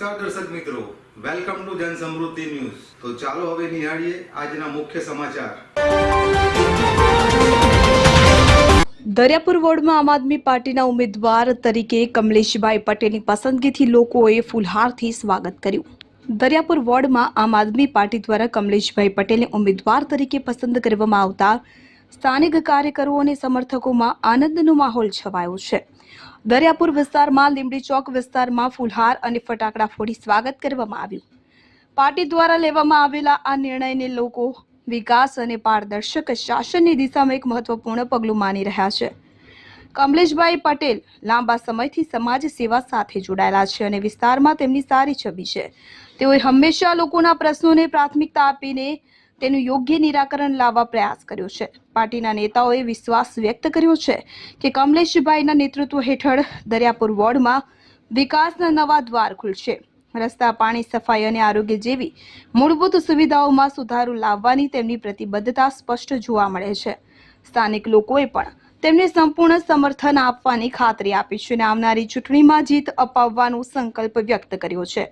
નમસ્કાર દર્શક મિત્રો, વેલકમ ટુ જન સમૃદ્ધિ ન્યૂઝ। તો ચાલો હવે નિહાળીએ આજના મુખ્ય સમાચાર। દરિયાપુર વોર્ડમાં આમ આદમી પાર્ટીના ઉમેદવાર તરીકે કમલેશભાઈ પટેલની પસંદગીથી લોકોએ ફૂલહારથી સ્વાગત કર્યું। દરિયાપુર વોર્ડમાં આમ આદમી પાર્ટી દ્વારા કમલેશભાઈ પટેલને ઉમેદવાર તરીકે પસંદ કરવામાં આવતા સ્થાનિક કાર્યકરો અને સમર્થકોમાં આનંદનો માહોલ છવાયો છે। દરિયાપુર વિસ્તારમાં લીંબડી ચોક વિસ્તારમાં ફૂલહાર અને ફટાકડા ફોડી સ્વાગત કરવામાં આવ્યું। પાર્ટી દ્વારા લેવામાં આવેલા આ નિર્ણયને લોકો વિકાસ અને પારદર્શક શાસનની દિશામાં એક મહત્વપૂર્ણ પગલું માની રહ્યા છે। કમલેશભાઈ પટેલ લાંબા સમયથી સમાજ સેવા સાથે જોડાયેલા છે અને વિસ્તારમાં તેમની સારી છબી છે। તેઓએ હંમેશા લોકોના પ્રશ્નોને પ્રાથમિકતા આપીને તેનું યોગ્ય નિરાકરણ લાવવા પ્રયાસ કર્યો છે। પાર્ટીના નેતાઓએ વિશ્વાસ વ્યક્ત કર્યો છે કે કમલેશભાઈના નેતૃત્વ હેઠળ દરિયાપુર વોર્ડમાં વિકાસના નવા દ્વાર ખુલશે। રસ્તા, પાણી, સફાઈ અને આરોગ્ય જેવી મૂળભૂત સુવિધાઓમાં સુધારો લાવવાની તેમની પ્રતિબદ્ધતા સ્પષ્ટ જોવા મળે છે। સ્થાનિક લોકોએ પણ તેમને સંપૂર્ણ સમર્થન આપવાની ખાતરી આપી છે અને આવનારી ચૂંટણીમાં જીત અપાવવાનો સંકલ્પ વ્યક્ત કર્યો છે।